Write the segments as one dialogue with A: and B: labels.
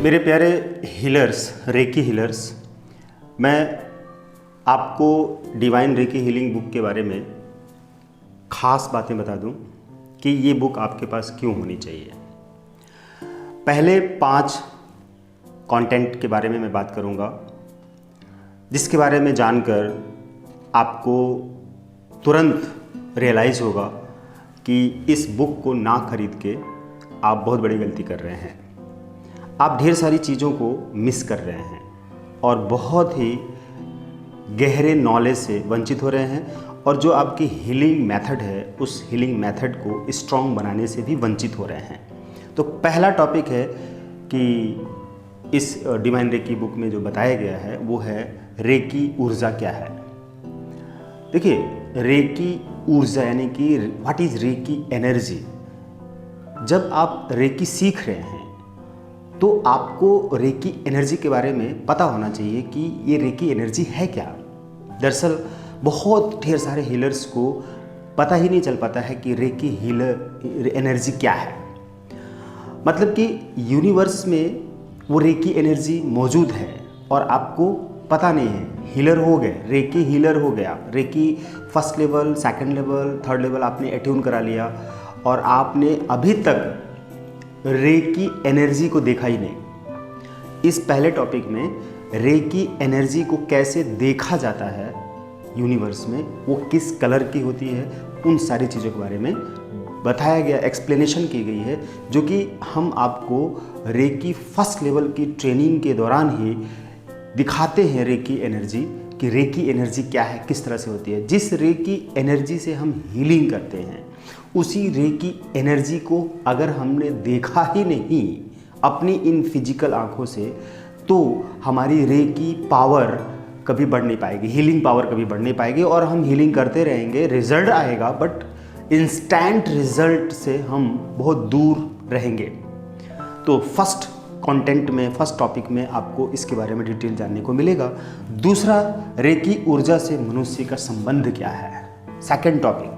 A: मेरे प्यारे healers, recce healers, मैं आपको डिवाइन रेकी हीलिंग बुक के बारे में ख़ास बातें बता दूं कि ये बुक आपके पास क्यों होनी चाहिए। पहले 5 कंटेंट के बारे में मैं बात करूंगा, जिसके बारे में जानकर आपको तुरंत रियलाइज़ होगा कि इस बुक को ना खरीद के आप बहुत बड़ी गलती कर रहे हैं। आप ढेर सारी चीज़ों को मिस कर रहे हैं और बहुत ही गहरे नॉलेज से वंचित हो रहे हैं, और जो आपकी हीलिंग मेथड है उस हीलिंग मेथड को स्ट्रॉन्ग बनाने से भी वंचित हो रहे हैं। तो पहला टॉपिक है कि इस डिवाइन रेकी बुक में जो बताया गया है वो है रेकी ऊर्जा क्या है। देखिए, रेकी ऊर्जा यानी कि व्हाट इज़ रेकी एनर्जी। जब आप रेकी सीख रहे हैं तो आपको रेकी एनर्जी के बारे में पता होना चाहिए कि ये रेकी एनर्जी है क्या। दरअसल बहुत ढेर सारे हीलर्स को पता ही नहीं चल पाता है कि रेकी हीलर एनर्जी क्या है। मतलब कि यूनिवर्स में वो रेकी एनर्जी मौजूद है और आपको पता नहीं है। हीलर हो गए, रेकी हीलर हो गया, reiki first level, second level, third level आपने अट्यून करा लिया और आपने अभी तक रेकी एनर्जी को देखा ही नहीं। इस पहले टॉपिक में रेकी एनर्जी को कैसे देखा जाता है यूनिवर्स में, वो किस कलर की होती है, उन सारी चीज़ों के बारे में बताया गया, एक्सप्लेनेशन की गई है, जो कि हम आपको रेकी फर्स्ट लेवल की ट्रेनिंग के दौरान ही दिखाते हैं। रेकी एनर्जी कि रेकी एनर्जी क्या है, किस तरह से होती है। जिस रेकी एनर्जी से हम हीलिंग करते हैं उसी रेकी एनर्जी को अगर हमने देखा ही नहीं अपनी इन फिजिकल आंखों से, तो हमारी रेकी पावर कभी बढ़ नहीं पाएगी, हीलिंग पावर कभी बढ़ नहीं पाएगी, और हम हीलिंग करते रहेंगे, रिजल्ट आएगा बट इंस्टेंट रिजल्ट से हम बहुत दूर रहेंगे। तो फर्स्ट कंटेंट में, फर्स्ट टॉपिक में आपको इसके बारे में डिटेल जानने को मिलेगा। दूसरा, रेकी ऊर्जा से मनुष्य का संबंध क्या है। सेकंड टॉपिक,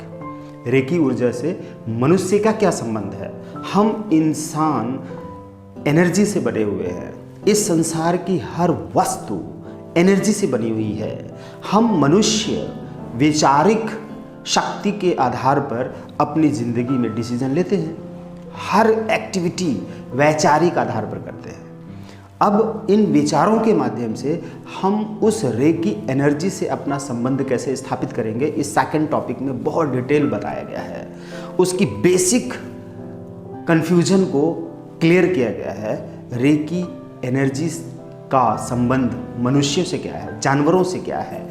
A: रेकी ऊर्जा से मनुष्य का क्या संबंध है। हम इंसान एनर्जी से बने हुए हैं। इस संसार की हर वस्तु एनर्जी से बनी हुई है। हम मनुष्य वैचारिक शक्ति के आधार पर अपनी ज़िंदगी में डिसीजन लेते हैं। हर एक्टिविटी वैचारिक आधार पर करते हैं। अब इन विचारों के माध्यम से हम उस रेकी एनर्जी से अपना संबंध कैसे स्थापित करेंगे, इस सेकंड टॉपिक में बहुत डिटेल बताया गया है। उसकी बेसिक कंफ्यूजन को क्लियर किया गया है। रेकी एनर्जी का संबंध मनुष्यों से क्या है, जानवरों से क्या है,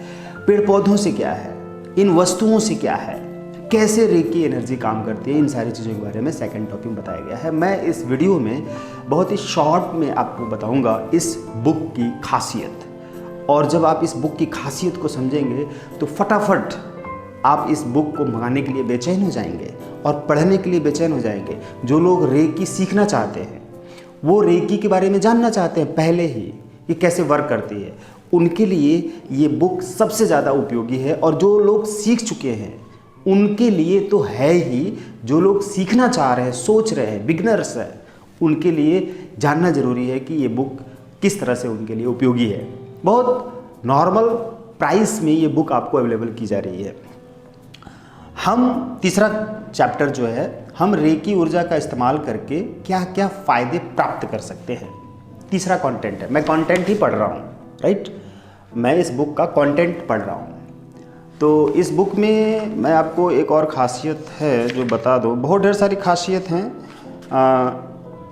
A: पेड़ पौधों से क्या है, इन वस्तुओं से क्या है, कैसे रेकी एनर्जी काम करती है, इन सारी चीज़ों के बारे में सेकंड टॉपिक में बताया गया है। मैं इस वीडियो में बहुत ही शॉर्ट में आपको बताऊंगा इस बुक की खासियत, और जब आप इस बुक की खासियत को समझेंगे तो फटाफट आप इस बुक को मंगाने के लिए बेचैन हो जाएंगे और पढ़ने के लिए बेचैन हो जाएंगे। जो लोग रेकी सीखना चाहते हैं, वो रेकी के बारे में जानना चाहते हैं पहले ही कि कैसे वर्क करती है, उनके लिए ये बुक सबसे ज़्यादा उपयोगी है। और जो लोग सीख चुके हैं उनके लिए तो है ही, जो लोग सीखना चाह रहे हैं, सोच रहे हैं, बिगनर्स हैं, उनके लिए जानना ज़रूरी है कि ये बुक किस तरह से उनके लिए उपयोगी है। बहुत नॉर्मल प्राइस में ये बुक आपको अवेलेबल की जा रही है। हम तीसरा चैप्टर जो है, हम रेकी ऊर्जा का इस्तेमाल करके क्या क्या फ़ायदे प्राप्त कर सकते हैं, तीसरा कंटेंट है। मैं कंटेंट ही पढ़ रहा हूँ, राइट, मैं इस बुक का कंटेंट पढ़ रहा हूँ। तो इस बुक में मैं आपको एक और ख़ासियत है जो बता दो। बहुत ढेर सारी खासियत हैं,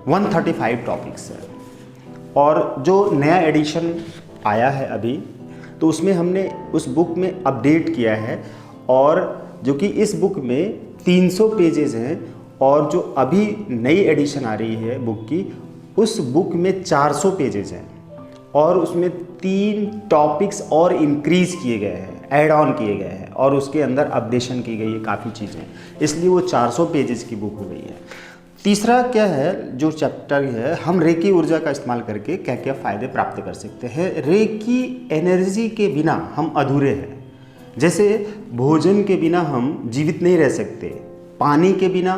A: 135 टॉपिक्स है, और जो नया एडिशन आया है अभी, तो उसमें हमने उस बुक में अपडेट किया है, और जो कि इस बुक में 300 पेजेस हैं, और जो अभी नई एडिशन आ रही है बुक की, उस बुक में 400 पेजेस हैं, और उसमें 3 टॉपिक्स और इंक्रीज़ किए गए हैं, ऐड ऑन किए गए हैं, और उसके अंदर अपडेशन की गई है काफ़ी चीज़ें, इसलिए वो 400 पेजेस की बुक हो गई है। तीसरा क्या है जो चैप्टर है, हम रेकी ऊर्जा का इस्तेमाल करके क्या क्या फ़ायदे प्राप्त कर सकते हैं। रेकी एनर्जी के बिना हम अधूरे हैं। जैसे भोजन के बिना हम जीवित नहीं रह सकते, पानी के बिना,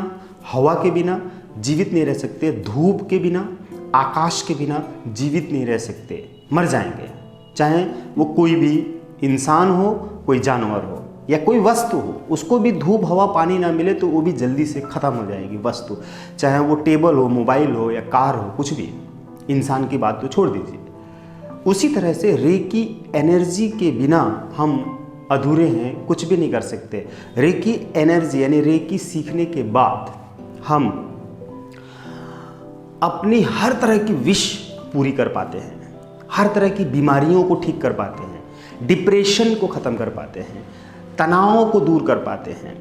A: हवा के बिना जीवित नहीं रह सकते, धूप के बिना, आकाश के बिना जीवित नहीं रह सकते, मर जाएंगे। चाहे वो कोई भी इंसान हो, कोई जानवर हो या कोई वस्तु हो, उसको भी धूप हवा पानी ना मिले तो वो भी जल्दी से ख़त्म हो जाएगी वस्तु। चाहे वो टेबल हो, मोबाइल हो या कार हो, कुछ भी। इंसान की बात तो छोड़ दीजिए। उसी तरह से रेकी एनर्जी के बिना हम अधूरे हैं, कुछ भी नहीं कर सकते। रेकी एनर्जी यानी रेकी सीखने के बाद हम अपनी हर तरह की विश पूरी कर पाते हैं, हर तरह की बीमारियों को ठीक कर पाते हैं, डिप्रेशन को ख़त्म कर पाते हैं, तनाव को दूर कर पाते हैं,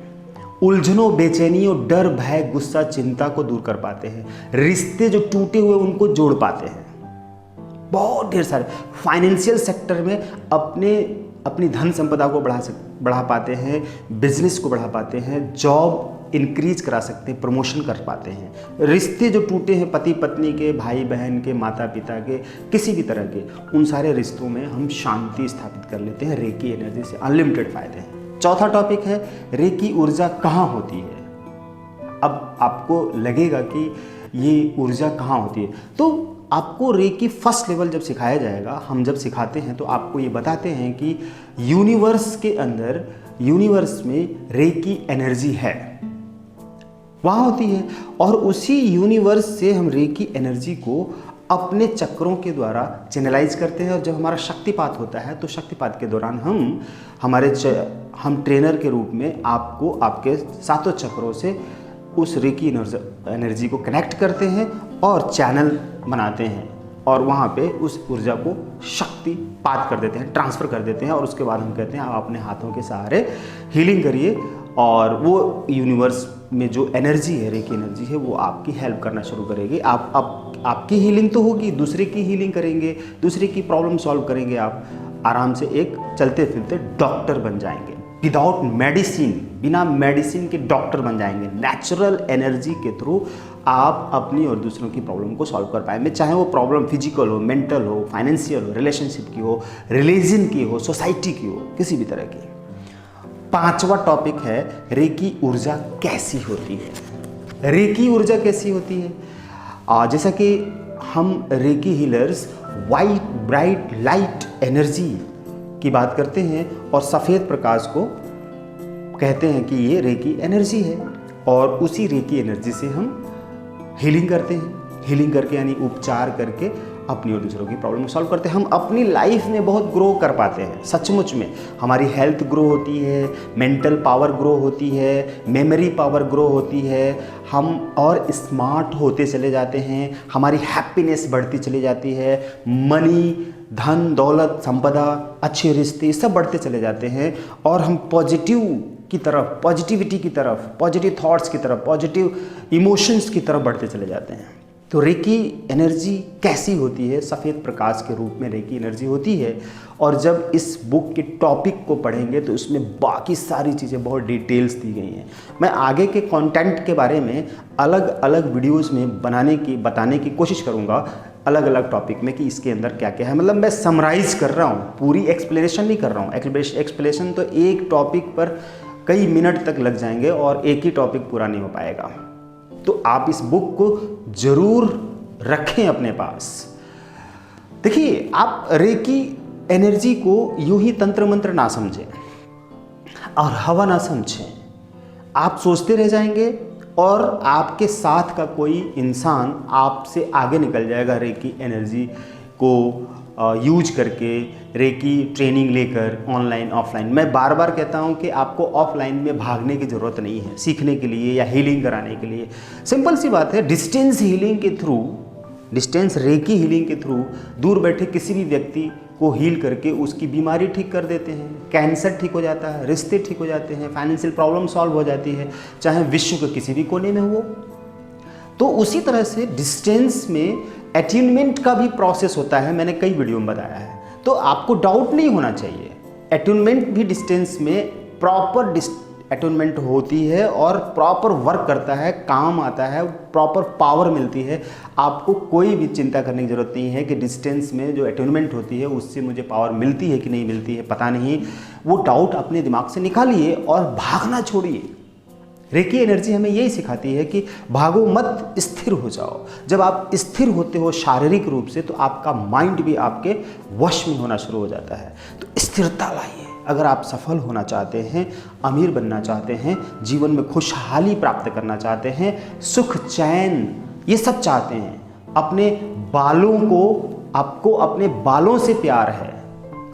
A: उलझनों, बेचैनियों, डर, भय, गुस्सा, चिंता को दूर कर पाते हैं, रिश्ते जो टूटे हुए उनको जोड़ पाते हैं। बहुत ढेर सारे फाइनेंशियल सेक्टर में अपनी धन संपदा को बढ़ा पाते हैं, बिजनेस को बढ़ा पाते हैं, जॉब इंक्रीज करा सकते हैं, प्रमोशन कर पाते हैं। रिश्ते जो टूटे हैं पति पत्नी के, भाई बहन के, माता पिता के, किसी भी तरह के, उन सारे रिश्तों में हम शांति स्थापित कर लेते हैं रेकी एनर्जी से। अनलिमिटेड फायदे हैं। चौथा टॉपिक है रेकी ऊर्जा कहाँ होती है। अब आपको लगेगा कि ये ऊर्जा कहाँ होती है, तो आपको रेकी फर्स्ट लेवल जब सिखाया जाएगा, हम जब सिखाते हैं तो आपको ये बताते हैं कि यूनिवर्स के अंदर, यूनिवर्स में रेकी एनर्जी है, वहाँ होती है। और उसी यूनिवर्स से हम रेकी एनर्जी को अपने चक्रों के द्वारा चैनलाइज करते हैं। और जब हमारा शक्तिपात होता है तो शक्तिपात के दौरान हम ट्रेनर के रूप में आपको आपके सातों चक्रों से उस रेकी एनर्जी को कनेक्ट करते हैं और चैनल बनाते हैं और वहाँ पे उस ऊर्जा को शक्तिपात कर देते हैं, ट्रांसफ़र कर देते हैं। और उसके बाद हम कहते हैं आप अपने हाथों के सहारे हीलिंग करिए और वो यूनिवर्स में जो एनर्जी है, रेकी एनर्जी है, वो आपकी हेल्प करना शुरू करेगी। आपकी हीलिंग तो होगी, दूसरे की हीलिंग करेंगे, दूसरे की प्रॉब्लम सॉल्व करेंगे। आप आराम से एक चलते फिरते डॉक्टर बन जाएंगे। विदाउट मेडिसिन, बिना मेडिसिन के डॉक्टर बन जाएंगे। नेचुरल एनर्जी के थ्रू आप अपनी और दूसरों की प्रॉब्लम को सॉल्व कर पाएंगे, चाहे वो प्रॉब्लम फिजिकल हो, मेंटल हो, फाइनेंशियल हो, रिलेशनशिप की हो, रिलीजन की हो, सोसाइटी की हो, किसी भी तरह की। पांचवा टॉपिक है रेकी ऊर्जा कैसी होती है। रेकी ऊर्जा कैसी होती है? जैसा कि हम reiki healers white bright light energy की बात करते हैं और सफ़ेद प्रकाश को कहते हैं कि ये रेकी एनर्जी है। और उसी रेकी एनर्जी से हम हीलिंग करते हैं। हीलिंग करके यानी उपचार करके अपनी और दूसरों की प्रॉब्लम सॉल्व करते हैं। हम अपनी लाइफ में बहुत ग्रो कर पाते हैं, सचमुच में। हमारी हेल्थ ग्रो होती है, मेंटल पावर ग्रो होती है, मेमोरी पावर ग्रो होती है, हम और स्मार्ट होते चले जाते हैं, हमारी हैप्पीनेस बढ़ती चली जाती है, मनी, धन, दौलत, संपदा, अच्छे रिश्ते सब बढ़ते चले जाते हैं और हम पॉजिटिव की तरफ, पॉजिटिविटी की तरफ, पॉजिटिव थॉट्स की तरफ, पॉजिटिव इमोशंस की तरफ बढ़ते चले जाते हैं। तो रेकी एनर्जी कैसी होती है? सफ़ेद प्रकाश के रूप में रेकी एनर्जी होती है। और जब इस बुक के टॉपिक को पढ़ेंगे तो इसमें बाकी सारी चीज़ें बहुत डिटेल्स दी गई हैं। मैं आगे के कंटेंट के बारे में अलग अलग वीडियोस में बताने की कोशिश करूँगा, अलग अलग टॉपिक में, कि इसके अंदर क्या क्या है। मतलब मैं समराइज कर रहा हूँ, पूरी एक्सप्लेनेशन नहीं कर रहा हूँ। एक्सप्लेनेशन तो एक टॉपिक पर कई मिनट तक लग जाएंगे और एक ही टॉपिक पूरा नहीं हो पाएगा। तो आप इस बुक को ज़रूर रखें अपने पास। देखिए, आप रेकी एनर्जी को यूं ही तंत्र मंत्र ना समझें और हवा ना समझें। आप सोचते रह जाएंगे और आपके साथ का कोई इंसान आपसे आगे निकल जाएगा रेकी एनर्जी को यूज करके, रेकी ट्रेनिंग लेकर, ऑनलाइन ऑफलाइन। मैं बार बार कहता हूं कि आपको ऑफलाइन में भागने की ज़रूरत नहीं है सीखने के लिए या हीलिंग कराने के लिए। सिंपल सी बात है, डिस्टेंस हीलिंग के थ्रू, डिस्टेंस रेकी हीलिंग के थ्रू दूर बैठे किसी भी व्यक्ति को हील करके उसकी बीमारी ठीक कर देते हैं। कैंसर ठीक हो जाता है, रिश्ते ठीक हो जाते हैं, फाइनेंशियल प्रॉब्लम सॉल्व हो जाती है, चाहे विश्व के किसी भी कोने में हो। तो उसी तरह से डिस्टेंस में एट्यूनमेंट का भी प्रोसेस होता है, मैंने कई वीडियो में बताया है। तो आपको डाउट नहीं होना चाहिए, एट्यूनमेंट भी डिस्टेंस में प्रॉपर एट्यूनमेंट होती है और प्रॉपर वर्क करता है, काम आता है, प्रॉपर पावर मिलती है। आपको कोई भी चिंता करने की ज़रूरत नहीं है कि डिस्टेंस में जो एट्यूनमेंट होती है उससे मुझे पावर मिलती है कि नहीं मिलती है, पता नहीं। वो डाउट अपने दिमाग से निकालिए और भागना छोड़िए। रेकी एनर्जी हमें यही सिखाती है कि भागो मत, स्थिर हो जाओ। जब आप स्थिर होते हो शारीरिक रूप से, तो आपका माइंड भी आपके वश में होना शुरू हो जाता है। तो स्थिरता लाइए। अगर आप सफल होना चाहते हैं, अमीर बनना चाहते हैं, जीवन में खुशहाली प्राप्त करना चाहते हैं, सुख चैन ये सब चाहते हैं, अपने बालों को, आपको अपने बालों से प्यार है,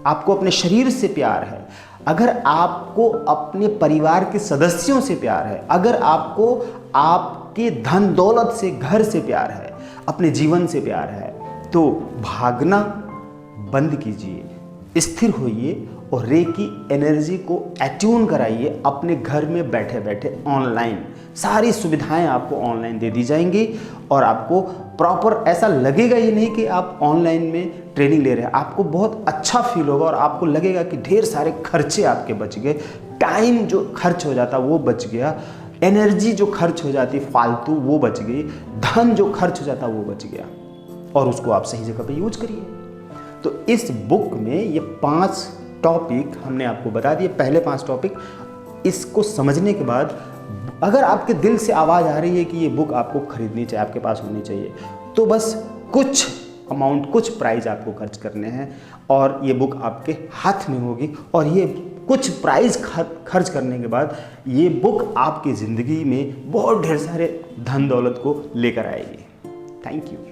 A: आपको अपने शरीर से प्यार है, अगर आपको अपने परिवार के सदस्यों से प्यार है, अगर आपको आपके धन दौलत से, घर से प्यार है, अपने जीवन से प्यार है, तो भागना बंद कीजिए, स्थिर होइए और रेकी एनर्जी को एट्यून कराइए अपने घर में बैठे बैठे ऑनलाइन। सारी सुविधाएं आपको ऑनलाइन दे दी जाएंगी और आपको प्रॉपर ऐसा लगेगा ही नहीं कि आप ऑनलाइन में ट्रेनिंग ले रहे हैं। आपको बहुत अच्छा फील होगा और आपको लगेगा कि ढेर सारे खर्चे आपके बच गए, टाइम जो खर्च हो जाता वो बच गया, एनर्जी जो खर्च हो जाती फालतू वो बच गई, धन जो खर्च हो जाता वो बच गया, और उसको आप सही जगह पे यूज करिए। तो इस बुक में ये 5 टॉपिक हमने आपको बता दिए। पहले 5 टॉपिक, इसको समझने के बाद अगर आपके दिल से आवाज़ आ रही है कि ये बुक आपको खरीदनी चाहिए, आपके पास होनी चाहिए, तो बस कुछ अमाउंट, कुछ प्राइस आपको खर्च करने हैं और ये बुक आपके हाथ में होगी। और ये कुछ प्राइस खर्च करने के बाद ये बुक आपकी ज़िंदगी में बहुत ढेर सारे धन दौलत को लेकर आएगी। Thank you.